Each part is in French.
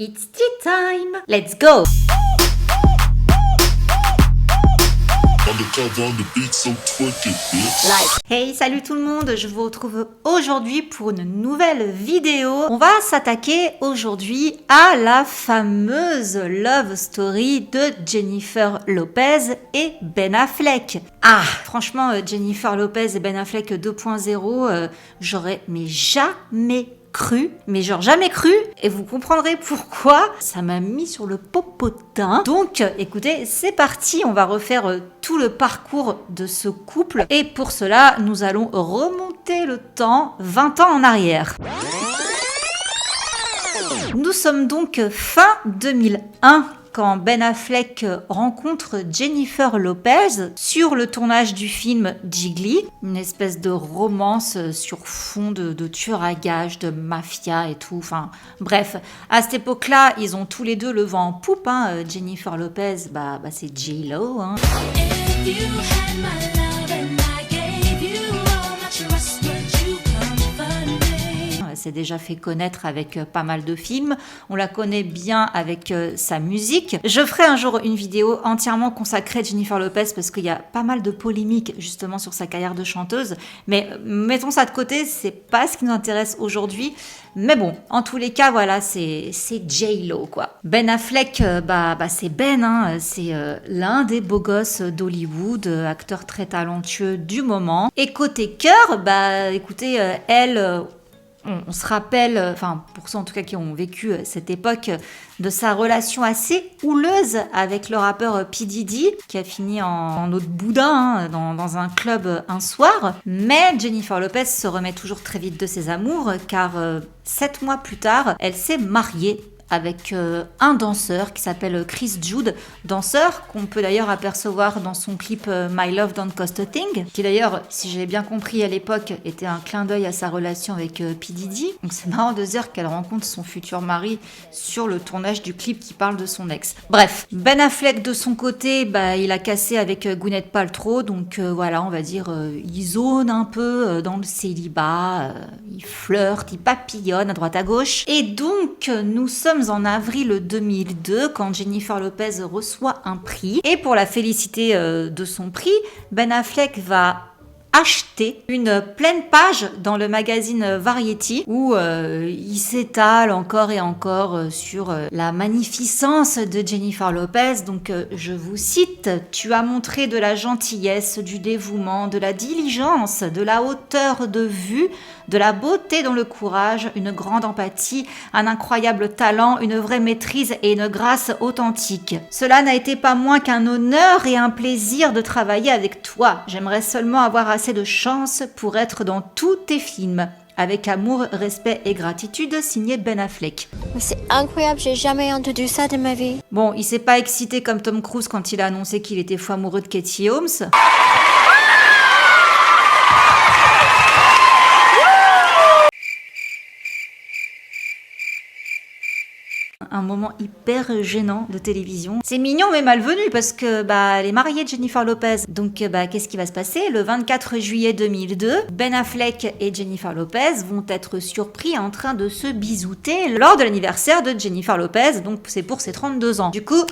It's tea time! Let's go! Hey, salut tout le monde, je vous retrouve aujourd'hui pour une nouvelle vidéo. On va s'attaquer aujourd'hui à la fameuse love story de Jennifer Lopez et Ben Affleck. Ah, franchement, Jennifer Lopez et Ben Affleck 2.0, j'aurais jamais cru, mais genre jamais cru, et vous comprendrez pourquoi. Ça m'a mis sur le popotin. Donc écoutez, c'est parti, on va refaire tout le parcours de ce couple, et pour cela nous allons remonter le temps 20 ans en arrière. Nous sommes donc fin 2001 quand Ben Affleck rencontre Jennifer Lopez sur le tournage du film Gigli, une espèce de romance sur fond de tueur à gages, de mafia et tout. Enfin, bref, à cette époque-là, ils ont tous les deux le vent en poupe. Hein. Jennifer Lopez, c'est J-Lo. Hein. S'est déjà fait connaître avec pas mal de films. On la connaît bien avec sa musique. Je ferai un jour une vidéo entièrement consacrée à Jennifer Lopez parce qu'il y a pas mal de polémiques justement sur sa carrière de chanteuse. Mais mettons ça de côté, c'est pas ce qui nous intéresse aujourd'hui. Mais bon, en tous les cas, voilà, c'est J-Lo, quoi. Ben Affleck, c'est Ben, hein, c'est l'un des beaux gosses d'Hollywood, acteur très talentueux du moment. Et côté cœur, écoutez, elle... On se rappelle, enfin pour ceux en tout cas qui ont vécu cette époque, de sa relation assez houleuse avec le rappeur P. Diddy, qui a fini en eau de boudin dans un club un soir. Mais Jennifer Lopez se remet toujours très vite de ses amours, car 7 mois plus tard, elle s'est mariée avec un danseur qui s'appelle Chris Jude, danseur qu'on peut d'ailleurs apercevoir dans son clip My Love Don't Cost a Thing, qui d'ailleurs, si j'avais bien compris à l'époque, était un clin d'œil à sa relation avec P. Diddy. Donc c'est marrant de dire qu'elle rencontre son futur mari sur le tournage du clip qui parle de son ex. Bref, Ben Affleck de son côté, il a cassé avec Gwyneth Paltrow, donc voilà, on va dire, il zone un peu dans le célibat, il flirte, il papillonne à droite à gauche. Et donc, nous sommes en avril 2002 quand Jennifer Lopez reçoit un prix. Et pour la féliciter de son prix, Ben Affleck va acheter une pleine page dans le magazine Variety où il s'étale encore et encore sur la magnificence de Jennifer Lopez. Donc je vous cite: « Tu as montré de la gentillesse, du dévouement, de la diligence, de la hauteur de vue, de la beauté dans le courage, une grande empathie, un incroyable talent, une vraie maîtrise et une grâce authentique. Cela n'a été pas moins qu'un honneur et un plaisir de travailler avec toi. J'aimerais seulement avoir assez de chance pour être dans tous tes films. Avec amour, respect et gratitude, signé Ben Affleck. » C'est incroyable, j'ai jamais entendu ça de ma vie. Bon, il s'est pas excité comme Tom Cruise quand il a annoncé qu'il était fou amoureux de Katie Holmes. Un moment hyper gênant de télévision. C'est mignon mais malvenu parce que elle est mariée de Jennifer Lopez. Donc qu'est-ce qui va se passer? Le 24 juillet 2002, Ben Affleck et Jennifer Lopez vont être surpris en train de se bisouter lors de l'anniversaire de Jennifer Lopez. Donc c'est pour ses 32 ans. Du coup,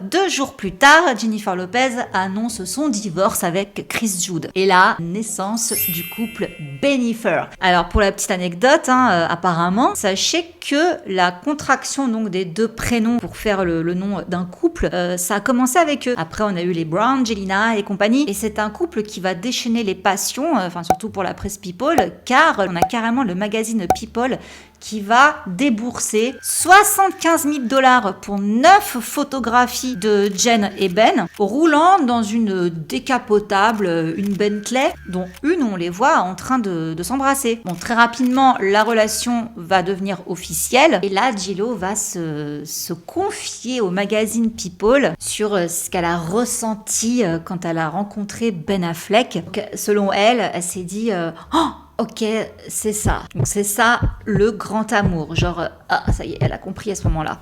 2 jours plus tard, Jennifer Lopez annonce son divorce avec Chris Jude. Et la naissance du couple Bennifer. Alors pour la petite anecdote, apparemment, sachez que la contraction donc des 2 prénoms pour faire le nom d'un couple, ça a commencé avec eux. Après on a eu les Brown, Jelena et compagnie, et c'est un couple qui va déchaîner les passions, surtout pour la presse People, car on a carrément le magazine People qui va débourser $75 000 pour 9 photographies de Jen et Ben, roulant dans une décapotable, une Bentley, dont une on les voit en train de s'embrasser. Bon, très rapidement, la relation va devenir officielle, et là, J-Lo va se confier au magazine People sur ce qu'elle a ressenti quand elle a rencontré Ben Affleck. Donc, selon elle, elle s'est dit ok, c'est ça. Donc c'est ça le grand amour. Genre, ça y est, elle a compris à ce moment-là.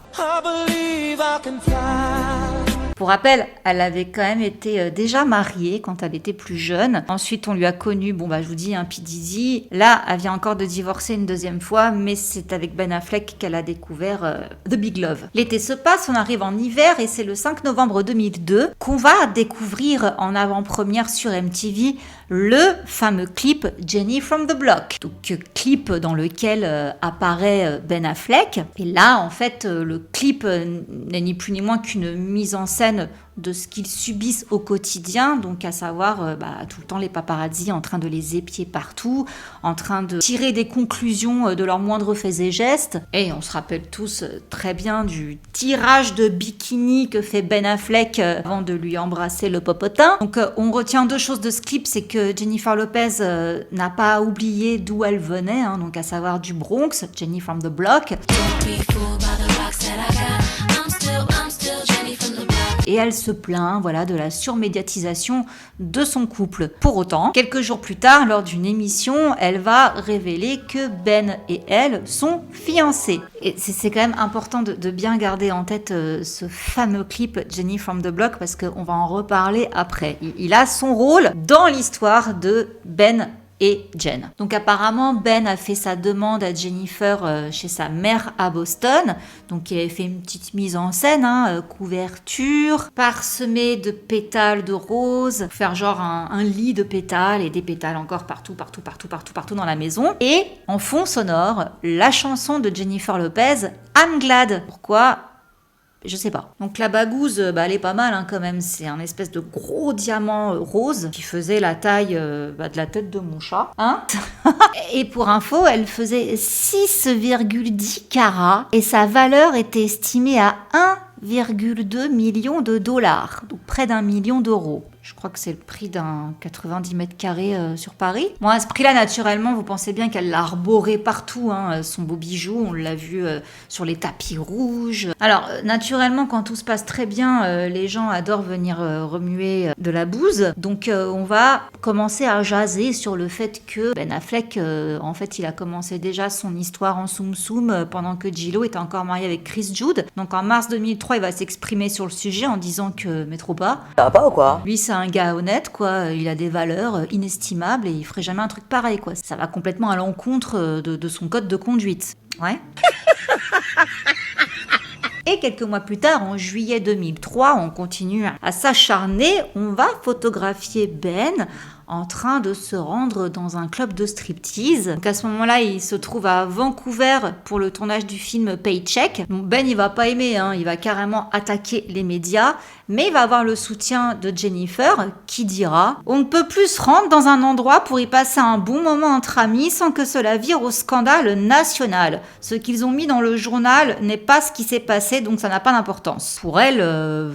Pour rappel, elle avait quand même été déjà mariée quand elle était plus jeune. Ensuite, on lui a connu, je vous dis, un P. Diddy. Là, elle vient encore de divorcer une deuxième fois, mais c'est avec Ben Affleck qu'elle a découvert The Big Love. L'été se passe, on arrive en hiver et c'est le 5 novembre 2002 qu'on va découvrir en avant-première sur MTV le fameux clip Jenny from the Block. Donc clip dans lequel apparaît Ben Affleck. Et là, en fait, le clip n'est ni plus ni moins qu'une mise en scène de ce qu'ils subissent au quotidien, donc à savoir tout le temps les paparazzi en train de les épier partout, en train de tirer des conclusions de leurs moindres faits et gestes. Et on se rappelle tous très bien du tirage de bikini que fait Ben Affleck avant de lui embrasser le popotin. Donc on retient deux choses de ce clip, c'est que Jennifer Lopez n'a pas oublié d'où elle venait, donc à savoir du Bronx, Jenny from the Block. Et elle se plaint de la surmédiatisation de son couple. Pour autant, quelques jours plus tard, lors d'une émission, elle va révéler que Ben et elle sont fiancés. Et c'est quand même important de bien garder en tête ce fameux clip Jenny from the Block parce qu'on va en reparler après. Il a son rôle dans l'histoire de Ben et Jen. Donc apparemment, Ben a fait sa demande à Jennifer chez sa mère à Boston. Donc il avait fait une petite mise en scène, couverture, parsemée de pétales de roses, faire genre un lit de pétales et des pétales encore partout dans la maison. Et en fond sonore, la chanson de Jennifer Lopez, I'm Glad. Pourquoi ? Je sais pas. Donc la bagouze, elle est pas mal quand même. C'est un espèce de gros diamant rose qui faisait la taille de la tête de mon chat. Et pour info, elle faisait 6,10 carats et sa valeur était estimée à 1,2 million de dollars. Donc près d'1 million d'euros. Je crois que c'est le prix d'un 90 mètres carrés sur Paris. Bon, à ce prix-là, naturellement, vous pensez bien qu'elle l'a arboré partout, son beau bijou. On l'a vu sur les tapis rouges. Alors, naturellement, quand tout se passe très bien, les gens adorent venir remuer de la bouse. Donc, on va commencer à jaser sur le fait que Ben Affleck, en fait, il a commencé déjà son histoire en soum-soum pendant que J-Lo était encore mariée avec Chris Jude. Donc, en mars 2003, il va s'exprimer sur le sujet en disant que, mais trop pas. Ça va pas ou quoi ? Lui, c'est un gars honnête, quoi. Il a des valeurs inestimables et il ferait jamais un truc pareil, quoi. Ça va complètement à l'encontre de son code de conduite. Ouais. Et quelques mois plus tard, en juillet 2003, on continue à s'acharner. On va photographier Ben en train de se rendre dans un club de striptease. Donc à ce moment-là, il se trouve à Vancouver pour le tournage du film Paycheck. Donc Ben, il va pas aimer, il va carrément attaquer les médias, mais il va avoir le soutien de Jennifer qui dira « On ne peut plus se rendre dans un endroit pour y passer un bon moment entre amis sans que cela vire au scandale national. Ce qu'ils ont mis dans le journal n'est pas ce qui s'est passé, donc ça n'a pas d'importance. » Pour elle,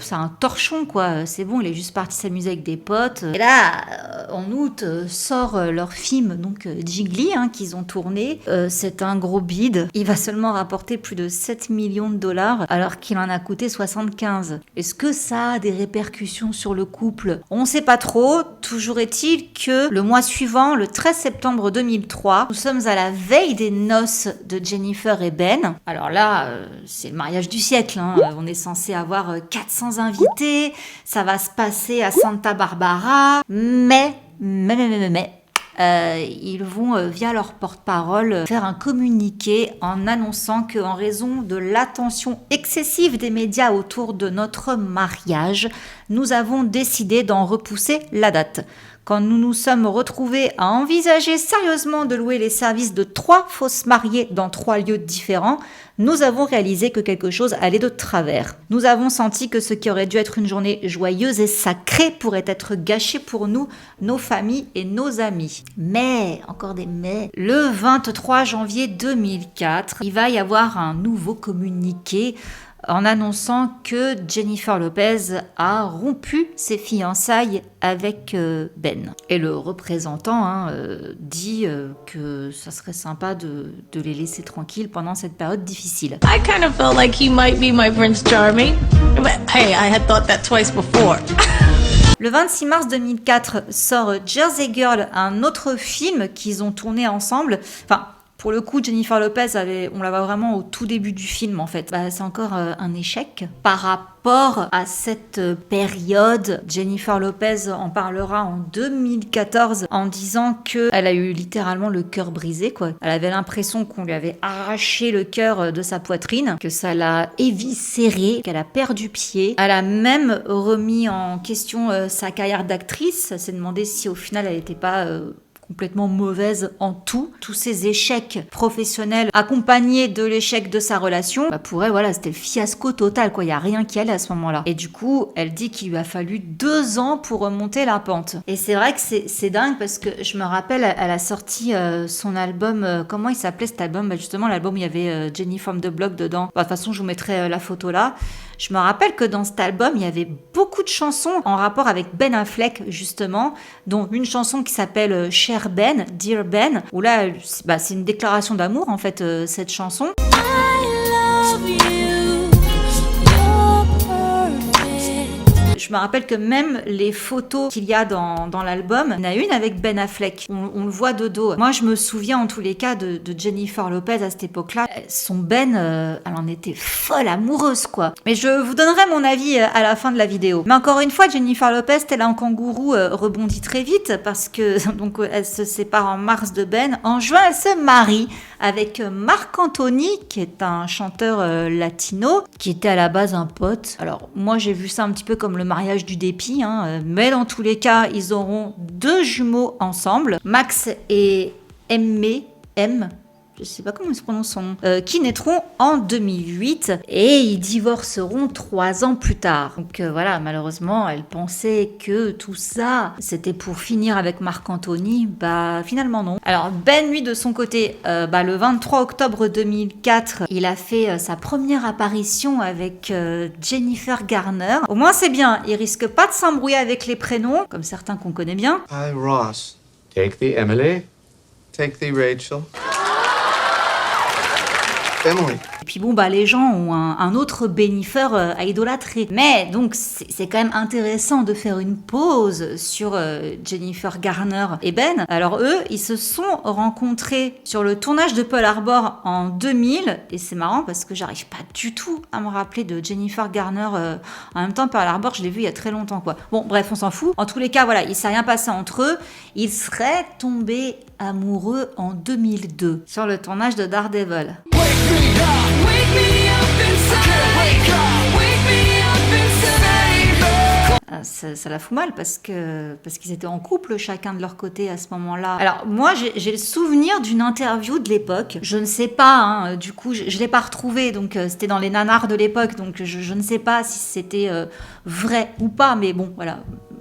c'est un torchon, quoi. C'est bon, il est juste parti s'amuser avec des potes. Et là, en août, sort leur film, donc Jiggly, qu'ils ont tourné. C'est un gros bide. Il va seulement rapporter plus de 7 millions de dollars, alors qu'il en a coûté 75. Est-ce que ça a des répercussions sur le couple ? On ne sait pas trop. Toujours est-il que le mois suivant, le 13 septembre 2003, nous sommes à la veille des noces de Jennifer et Ben. Alors là, c'est le mariage du siècle. On est censé avoir 400 invités. Ça va se passer à Santa Barbara. Mais ils vont, via leur porte-parole, faire un communiqué en annonçant qu'en raison de l'attention excessive des médias autour de notre mariage, nous avons décidé d'en repousser la date. Quand nous nous sommes retrouvés à envisager sérieusement de louer les services de 3 fausses mariées dans 3 lieux différents, nous avons réalisé que quelque chose allait de travers. Nous avons senti que ce qui aurait dû être une journée joyeuse et sacrée pourrait être gâché pour nous, nos familles et nos amis. Mais, encore des mais, le 23 janvier 2004, il va y avoir un nouveau communiqué en annonçant que Jennifer Lopez a rompu ses fiançailles avec Ben. Et le représentant dit que ça serait sympa de les laisser tranquilles pendant cette période difficile. I kind of felt like he might be my Prince Charming. But hey, I had thought that twice before. Le 26 mars 2004 sort Jersey Girl, un autre film qu'ils ont tourné ensemble. Enfin, Pour le coup, Jennifer Lopez, on la voit vraiment au tout début du film en fait. C'est encore un échec par rapport à cette période. Jennifer Lopez en parlera en 2014 en disant qu'elle a eu littéralement le cœur brisé, quoi. Elle avait l'impression qu'on lui avait arraché le cœur de sa poitrine, que ça l'a éviscéré, qu'elle a perdu pied. Elle a même remis en question sa carrière d'actrice. Elle s'est demandé si au final elle n'était pas complètement mauvaise en tout. Tous ces échecs professionnels accompagnés de l'échec de sa relation, pour elle, voilà, c'était le fiasco total, quoi. Il n'y a rien qui allait à ce moment-là. Et du coup, elle dit qu'il lui a fallu 2 ans pour remonter la pente. Et c'est vrai que c'est dingue parce que je me rappelle, elle a sorti son album, comment il s'appelait cet album? Justement, l'album où il y avait Jenny from the Block dedans. De toute façon, je vous mettrai la photo là. Je me rappelle que dans cet album, il y avait beaucoup de chansons en rapport avec Ben Affleck, justement, dont une chanson qui s'appelle Cher Ben, Dear Ben, où là, c'est une déclaration d'amour, en fait, cette chanson. Je me rappelle que même les photos qu'il y a dans l'album, il y en a une avec Ben Affleck. On le voit de dos. Moi, je me souviens en tous les cas de Jennifer Lopez à cette époque-là. Son Ben, elle en était folle amoureuse, quoi. Mais je vous donnerai mon avis à la fin de la vidéo. Mais encore une fois, Jennifer Lopez, tel un kangourou, rebondit très vite parce que donc elle se sépare en mars de Ben. En juin, elle se marie avec Marc Anthony, qui est un chanteur latino, qui était à la base un pote. Alors, moi, j'ai vu ça un petit peu comme le mariage du dépit, hein, mais dans tous les cas, ils auront 2 jumeaux ensemble, Max et je sais pas comment il se prononce son nom, qui naîtront en 2008 et ils divorceront 3 ans plus tard. Donc voilà, malheureusement, elle pensait que tout ça, c'était pour finir avec Marc Anthony. Finalement non. Alors Ben, lui, de son côté, le 23 octobre 2004, il a fait sa première apparition avec Jennifer Garner. Au moins c'est bien, il risque pas de s'embrouiller avec les prénoms, comme certains qu'on connaît bien. Hi Ross. Take the Emily. Take the Rachel. Emily. Et puis les gens ont un autre Bennifer à idolâtrer. Mais donc c'est quand même intéressant de faire une pause sur Jennifer Garner et Ben. Alors eux, ils se sont rencontrés sur le tournage de Pearl Harbor en 2000. Et c'est marrant parce que j'arrive pas du tout à me rappeler de Jennifer Garner. En même temps, Pearl Harbor, je l'ai vu il y a très longtemps, quoi. Bon, bref, on s'en fout. En tous les cas, voilà, il s'est rien passé entre eux. Ils seraient tombés amoureux en 2002 sur le tournage de Daredevil. Ça la fout mal parce qu'ils étaient en couple chacun de leur côté à ce moment-là. Alors moi j'ai le souvenir d'une interview de l'époque. Je ne sais pas, hein, du coup je l'ai pas retrouvé, donc c'était dans les nanars de l'époque, donc je ne sais pas si c'était vrai ou pas, mais bon voilà.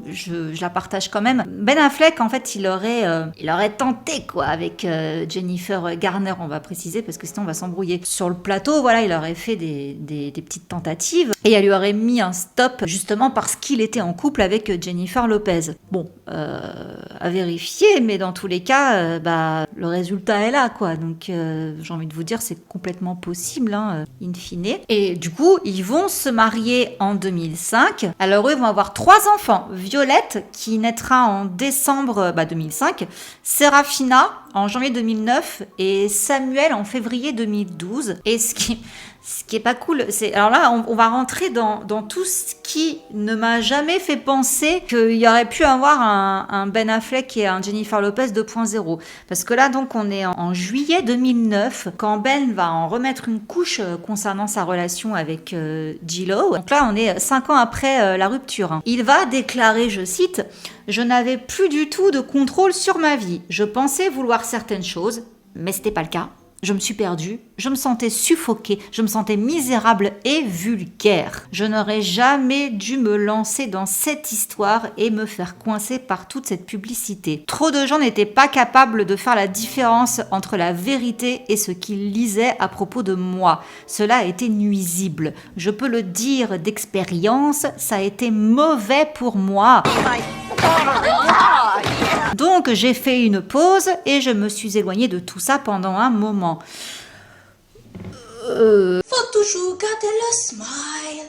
Je la partage quand même. Ben Affleck, en fait, il aurait tenté, quoi, avec Jennifer Garner, on va préciser, parce que sinon on va s'embrouiller. Sur le plateau, voilà, il aurait fait des petites tentatives, et elle lui aurait mis un stop, justement parce qu'il était en couple avec Jennifer Lopez. Bon, à vérifier, mais dans tous les cas, le résultat est là, quoi. Donc, j'ai envie de vous dire, c'est complètement possible, hein, in fine. Et du coup, ils vont se marier en 2005. Alors, eux vont avoir 3 enfants. Violette, qui naîtra en décembre 2005, Serafina en janvier 2009 et Samuel en février 2012. Et ce qui est pas cool, c'est... Alors là, on va rentrer dans tout ce qui ne m'a jamais fait penser qu'il y aurait pu avoir un Ben Affleck et un Jennifer Lopez 2.0. Parce que là, donc, on est en juillet 2009, quand Ben va en remettre une couche concernant sa relation avec J-Lo. Donc là, on est 5 ans après la rupture. Il va déclarer, je cite, « Je n'avais plus du tout de contrôle sur ma vie. Je pensais vouloir certaines choses, mais c'était pas le cas. Je me suis perdue, je me sentais suffoquée, je me sentais misérable et vulgaire. Je n'aurais jamais dû me lancer dans cette histoire et me faire coincer par toute cette publicité. Trop de gens n'étaient pas capables de faire la différence entre la vérité et ce qu'ils lisaient à propos de moi. Cela a été nuisible. Je peux le dire d'expérience, ça a été mauvais pour moi. Donc j'ai fait une pause et je me suis éloignée de tout ça pendant un moment. Faut toujours garder le smile.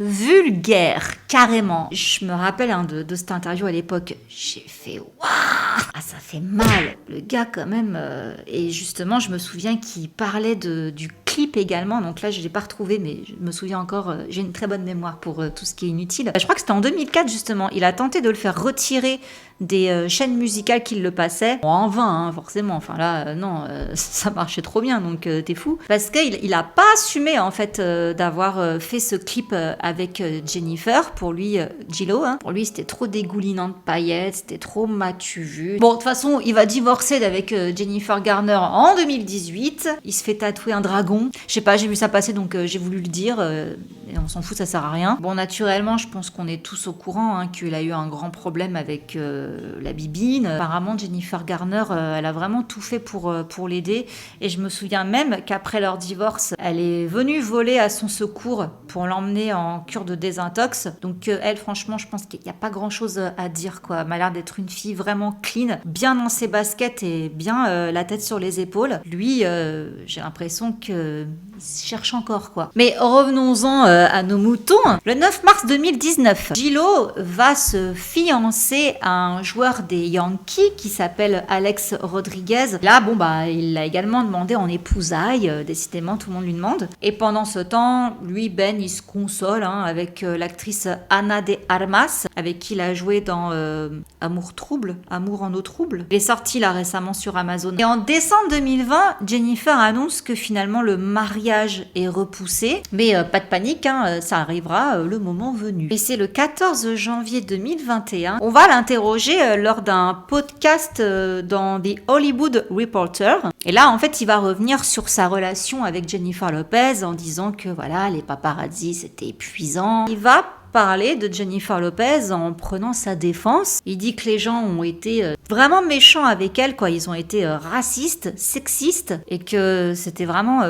Vulgaire, carrément. Je me rappelle de cette interview à l'époque, j'ai fait waouh, ah ça fait mal. Le gars quand même, et justement je me souviens qu'il parlait du clip également, donc là je l'ai pas retrouvé, mais je me souviens encore, j'ai une très bonne mémoire pour tout ce qui est inutile. Je crois que c'était en 2004 justement, il a tenté de le faire retirer des chaînes musicales qui le passaient. Bon, en vain, hein, forcément. Enfin là, non, ça marchait trop bien, donc t'es fou. Parce qu'il a pas assumé, en fait, d'avoir fait ce clip avec Jennifer. Pour lui, J-Lo, hein. Pour lui, c'était trop dégoulinant de paillettes, c'était trop m'as-tu vu. Bon, de toute façon, il va divorcer avec Jennifer Garner en 2018. Il se fait tatouer un dragon. Je sais pas, j'ai vu ça passer, donc j'ai voulu le dire. Et on s'en fout, ça sert à rien. Bon, naturellement, je pense qu'on est tous au courant hein, qu'il a eu un grand problème avec la bibine. Apparemment, Jennifer Garner, elle a vraiment tout fait pour l'aider. Et je me souviens même qu'après leur divorce, elle est venue voler à son secours pour l'emmener en cure de désintox. Donc elle, franchement, je pense qu'il n'y a pas grand-chose à dire, quoi. Elle m'a l'air d'être une fille vraiment clean, bien dans ses baskets et bien la tête sur les épaules. Lui, j'ai l'impression qu'il cherche encore, quoi. Mais revenons-en à nos moutons. Le 9 mars 2019, J-Lo va se fiancer à un joueur des Yankees qui s'appelle Alex Rodriguez. Là, bon, bah, il l'a également demandé en épousailles. Décidément, tout le monde lui demande. Et pendant ce temps, lui, Ben, il se console hein, avec l'actrice Ana de Armas, avec qui il a joué dans Amour en eau trouble. Il est sorti là récemment sur Amazon. Et en décembre 2020, Jennifer annonce que finalement le mariage est repoussé. Mais pas de panique, hein, ça arrivera le moment venu. Et c'est le 14 janvier 2021. On va l'interroger lors d'un podcast dans The Hollywood Reporter. Et là, en fait, il va revenir sur sa relation avec Jennifer Lopez en disant que voilà, les paparazzi, c'était épuisant. Il va parler de Jennifer Lopez en prenant sa défense. Il dit que les gens ont été vraiment méchants avec elle, quoi. Ils ont été racistes, sexistes, et que c'était vraiment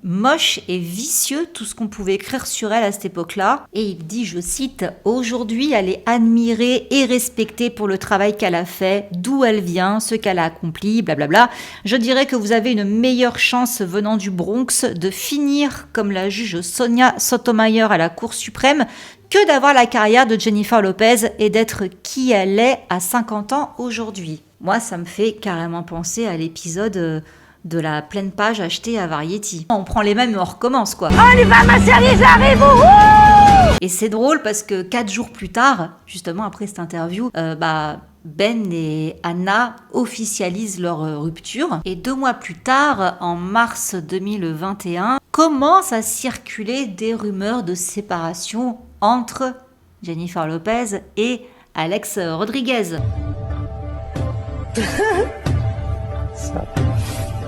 moche et vicieux tout ce qu'on pouvait écrire sur elle à cette époque-là. Et il dit, je cite, « Aujourd'hui, elle est admirée et respectée pour le travail qu'elle a fait, d'où elle vient, ce qu'elle a accompli, blablabla. Je dirais que vous avez une meilleure chance venant du Bronx de finir comme la juge Sonia Sotomayor à la Cour suprême que d'avoir la carrière de Jennifer Lopez et d'être qui elle est à 50 ans aujourd'hui. » Moi, ça me fait carrément penser à l'épisode de la pleine page achetée à Variety. On prend les mêmes et on recommence, quoi. On y va, ma chérie, j'arrive, wouhou! Et c'est drôle parce que 4 jours plus tard, justement après cette interview, Ben et Anna officialisent leur rupture. Et 2 mois plus tard, en mars 2021, commencent à circuler des rumeurs de séparation entre Jennifer Lopez et Alex Rodriguez.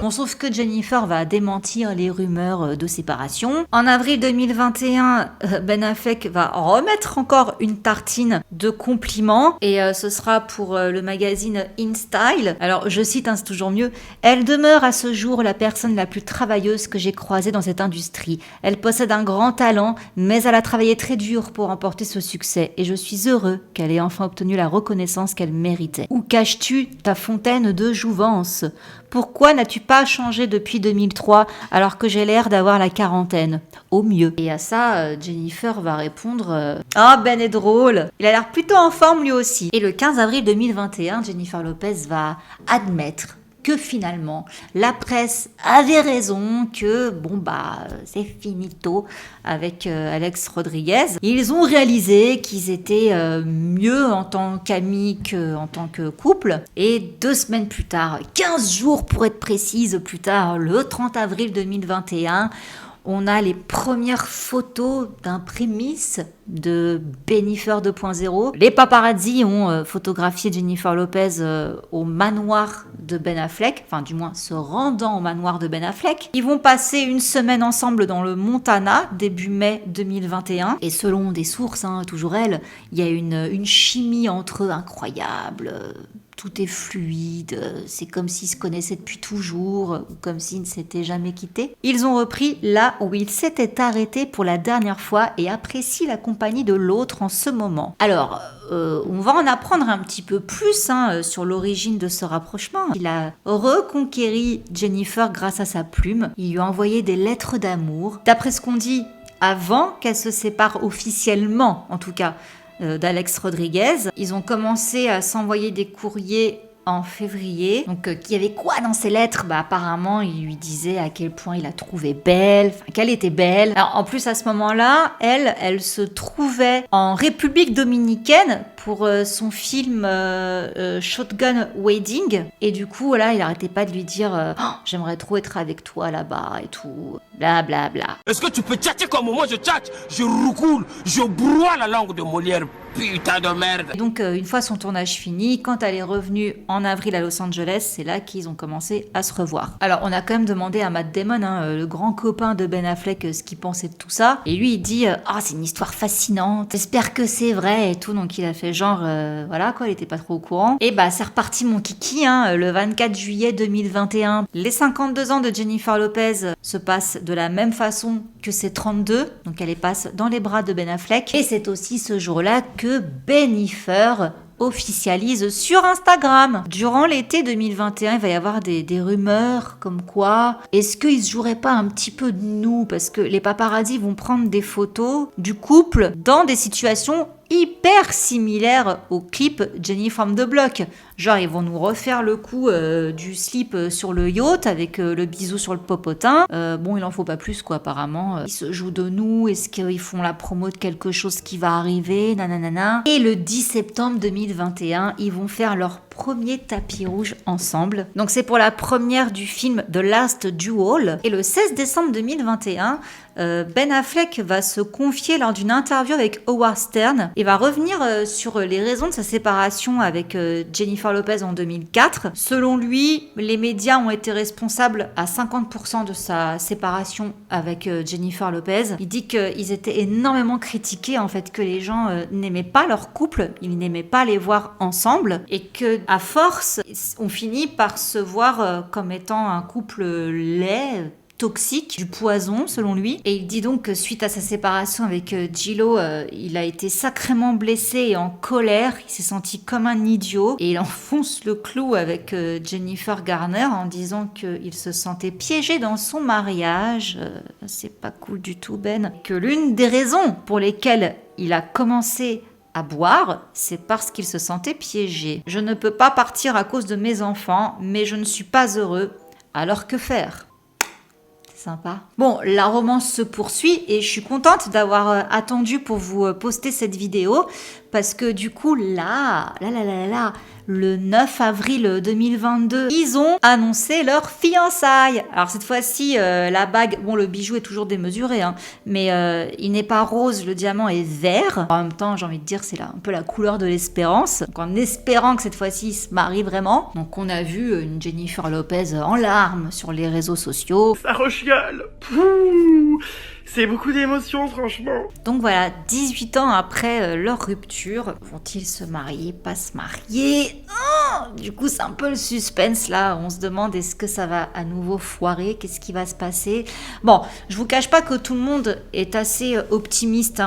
Bon, sauf que Jennifer va démentir les rumeurs de séparation. En avril 2021, Ben Affleck va remettre encore une tartine de compliments et ce sera pour le magazine InStyle. Alors, je cite, hein, c'est toujours mieux. « Elle demeure à ce jour la personne la plus travailleuse que j'ai croisée dans cette industrie. Elle possède un grand talent, mais elle a travaillé très dur pour remporter ce succès et je suis heureux qu'elle ait enfin obtenu la reconnaissance qu'elle méritait. Où caches-tu ta fontaine de jouvence ? Pourquoi n'as-tu pas changé depuis 2003 alors que j'ai l'air d'avoir la quarantaine ? Au mieux. » Et à ça, Jennifer va répondre « Ah, Ben est drôle. Il a l'air plutôt en forme lui aussi. » Et le 15 avril 2021, Jennifer Lopez va admettre que finalement, la presse avait raison, que c'est finito avec Alex Rodriguez. Ils ont réalisé qu'ils étaient mieux en tant qu'amis qu'en tant que couple. Et 2 semaines plus tard, 15 jours pour être précise plus tard, le 30 avril 2021, on a les premières photos d'un prémisse de Bennifer 2.0. Les paparazzi ont photographié Jennifer Lopez au manoir de Ben Affleck, enfin du moins se rendant au manoir de Ben Affleck. Ils vont passer une semaine ensemble dans le Montana, début mai 2021. Et selon des sources, toujours elles, il y a une chimie entre eux incroyable. Tout est fluide, c'est comme s'ils se connaissaient depuis toujours, ou comme s'ils ne s'étaient jamais quittés. Ils ont repris là où ils s'étaient arrêtés pour la dernière fois et apprécient la compagnie de l'autre en ce moment. Alors, on va en apprendre un petit peu plus sur l'origine de ce rapprochement. Il a reconquéri Jennifer grâce à sa plume. Il lui a envoyé des lettres d'amour. D'après ce qu'on dit, avant qu'elle se sépare officiellement, en tout cas, d'Alex Rodriguez. Ils ont commencé à s'envoyer des courriers en février. Donc, il y avait quoi dans ces lettres? Apparemment, il lui disait à quel point il la trouvait belle, qu'elle était belle. Alors, en plus, à ce moment-là, elle se trouvait en République dominicaine pour son film Shotgun Wedding. Et du coup, voilà, il arrêtait pas de lui dire oh, j'aimerais trop être avec toi là-bas et tout, bla bla bla. Est-ce que tu peux tchatcher comme moi je tchatche? Je roucoule, je broie la langue de Molière, putain de merde. Et donc, une fois son tournage fini, quand elle est revenue en avril à Los Angeles, c'est là qu'ils ont commencé à se revoir. Alors, on a quand même demandé à Matt Damon, le grand copain de Ben Affleck, ce qu'il pensait de tout ça. Et lui, il dit c'est une histoire fascinante, j'espère que c'est vrai et tout. Donc, il a fait genre, voilà quoi, il était pas trop au courant. Et c'est reparti mon kiki, le 24 juillet 2021. Les 52 ans de Jennifer Lopez se passent de la même façon que ses 32. Donc, elle les passe dans les bras de Ben Affleck. Et c'est aussi ce jour-là que Bennifer officialise sur Instagram. Durant l'été 2021, il va y avoir des rumeurs comme quoi est-ce qu'ils se joueraient pas un petit peu de nous, parce que les paparazzis vont prendre des photos du couple dans des situations hyper similaire au clip Jenny from the Block. Genre, ils vont nous refaire le coup du slip sur le yacht avec le bisou sur le popotin. Bon, il en faut pas plus, quoi, apparemment. Ils se jouent de nous. Est-ce qu'ils font la promo de quelque chose qui va arriver? Nanana. Et le 10 septembre 2021, ils vont faire leur premier tapis rouge ensemble. Donc, c'est pour la première du film The Last Duel. Et le 16 décembre 2021, Ben Affleck va se confier lors d'une interview avec Howard Stern et va revenir sur les raisons de sa séparation avec Jennifer Lopez en 2004. Selon lui, les médias ont été responsables à 50% de sa séparation avec Jennifer Lopez. Il dit qu'ils étaient énormément critiqués, en fait, que les gens n'aimaient pas leur couple, ils n'aimaient pas les voir ensemble et que à force, on finit par se voir comme étant un couple laid, toxique, du poison selon lui. Et il dit donc que suite à sa séparation avec J-Lo, il a été sacrément blessé et en colère, il s'est senti comme un idiot et il enfonce le clou avec Jennifer Garner en disant qu'il se sentait piégé dans son mariage. C'est pas cool du tout, Ben. Que l'une des raisons pour lesquelles il a commencé à boire, c'est parce qu'il se sentait piégé. Je ne peux pas partir à cause de mes enfants, mais je ne suis pas heureux. Alors que faire ? Sympa. Bon, la romance se poursuit et je suis contente d'avoir attendu pour vous poster cette vidéo parce que du coup, le 9 avril 2022, ils ont annoncé leur fiançailles. Alors cette fois-ci, la bague, bon, le bijou est toujours démesuré, mais il n'est pas rose, le diamant est vert. En même temps, j'ai envie de dire, c'est un peu la couleur de l'espérance. Donc en espérant que cette fois-ci, ils se marient vraiment. Donc on a vu une Jennifer Lopez en larmes sur les réseaux sociaux. Ça rechiale. Pouh, c'est beaucoup d'émotions, franchement. Donc voilà, 18 ans après leur rupture, vont-ils se marier, pas se marier? Du coup, c'est un peu le suspense là. On se demande est-ce que ça va à nouveau foirer? Qu'est-ce qui va se passer? Bon, je vous cache pas que tout le monde est assez optimiste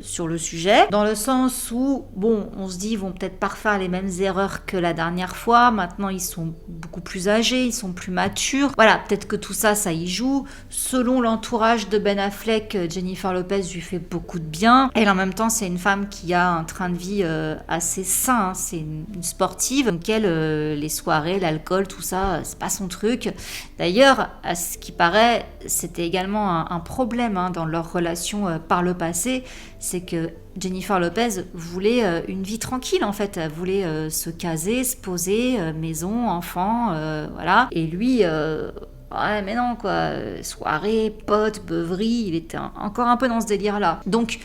sur le sujet, dans le sens où, bon, on se dit ils vont peut-être pas refaire les mêmes erreurs que la dernière fois. Maintenant, ils sont beaucoup plus âgés, ils sont plus matures. Voilà, peut-être que tout ça, ça y joue. Selon l'entourage de Ben Affleck, Jennifer Lopez lui fait beaucoup de bien. Et en même temps, c'est une femme qui a un train de vie assez sain. C'est une sportive. Donc elle, les soirées, l'alcool, tout ça, c'est pas son truc. D'ailleurs, à ce qui paraît, c'était également un problème dans leur relation par le passé. C'est que Jennifer Lopez voulait une vie tranquille, en fait. Elle voulait se caser, se poser, maison, enfant, voilà. Et lui... ouais, mais non, quoi. Soirée, potes, beuverie, il était encore un peu dans ce délire-là. Donc,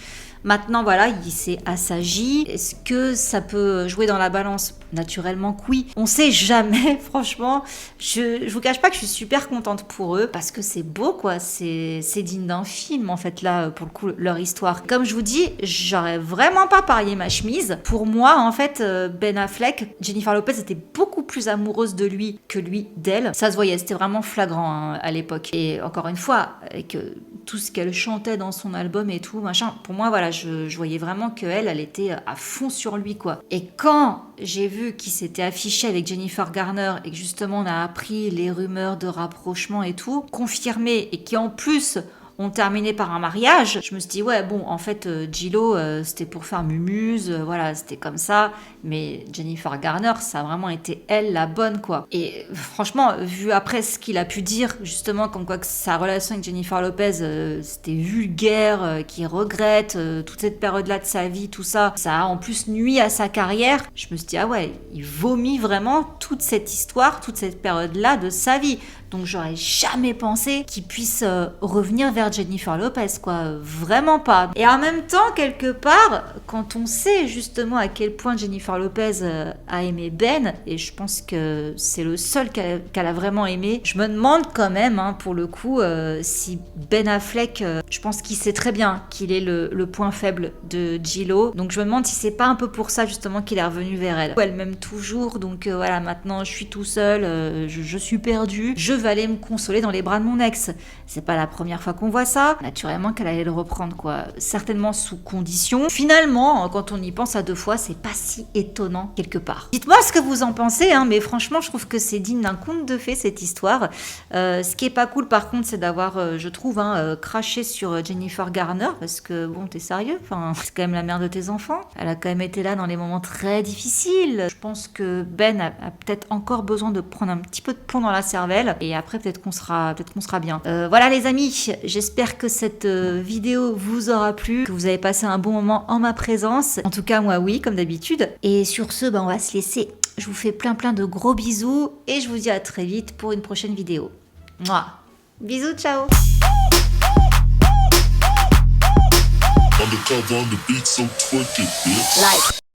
maintenant, voilà, il s'est assagi. Est-ce que ça peut jouer dans la balance? Naturellement que oui. On sait jamais, franchement. Je vous cache pas que je suis super contente pour eux parce que c'est beau, quoi. C'est digne d'un film, en fait, là, pour le coup, leur histoire. Comme je vous dis, j'aurais vraiment pas parié ma chemise. Pour moi, en fait, Ben Affleck, Jennifer Lopez était beaucoup plus amoureuse de lui que lui d'elle. Ça se voyait, c'était vraiment flagrant à l'époque. Et encore une fois, avec tout ce qu'elle chantait dans son album et tout, machin, pour moi, voilà, je voyais vraiment qu'elle, elle était à fond sur lui, quoi. Et quand j'ai vu qu'il s'était affiché avec Jennifer Garner et que justement on a appris les rumeurs de rapprochement et tout, confirmé, et qui en plus ont terminé par un mariage, je me suis dit ouais bon en fait J-Lo c'était pour faire mumuse, voilà c'était comme ça, mais Jennifer Garner ça a vraiment été elle la bonne quoi. Et franchement vu après ce qu'il a pu dire justement comme quoi que sa relation avec Jennifer Lopez c'était vulgaire, qu'il regrette toute cette période là de sa vie, tout ça, ça a en plus nuit à sa carrière, je me suis dit ah ouais il vomit vraiment toute cette histoire, toute cette période là de sa vie. Donc j'aurais jamais pensé qu'il puisse revenir vers Jennifer Lopez, quoi. Vraiment pas. Et en même temps, quelque part, quand on sait justement à quel point Jennifer Lopez a aimé Ben, et je pense que c'est le seul qu'elle a vraiment aimé, je me demande quand même, hein, pour le coup, si Ben Affleck, je pense qu'il sait très bien qu'il est le point faible de J-Lo. Donc je me demande si c'est pas un peu pour ça justement qu'il est revenu vers elle. Elle m'aime toujours, donc voilà, maintenant je suis tout seul, je suis perdu. Je vais aller me consoler dans les bras de mon ex. C'est pas la première fois qu'on voit ça. Naturellement qu'elle allait le reprendre, quoi. Certainement sous condition. Finalement, quand on y pense à deux fois, c'est pas si étonnant quelque part. Dites-moi ce que vous en pensez, hein, mais franchement, je trouve que c'est digne d'un conte de fées cette histoire. Ce qui est pas cool, par contre, c'est d'avoir, je trouve, craché sur Jennifer Garner, parce que bon, t'es sérieux, enfin, c'est quand même la mère de tes enfants. Elle a quand même été là dans les moments très difficiles. Je pense que Ben a peut-être encore besoin de prendre un petit peu de plomb dans la cervelle. Et après, peut-être qu'on sera bien. Voilà les amis, j'espère que cette vidéo vous aura plu, que vous avez passé un bon moment en ma présence. En tout cas, moi oui, comme d'habitude. Et sur ce, on va se laisser. Je vous fais plein de gros bisous et je vous dis à très vite pour une prochaine vidéo. Mouah. Bisous, ciao. Undercover on the beat, so twerk it, bitch.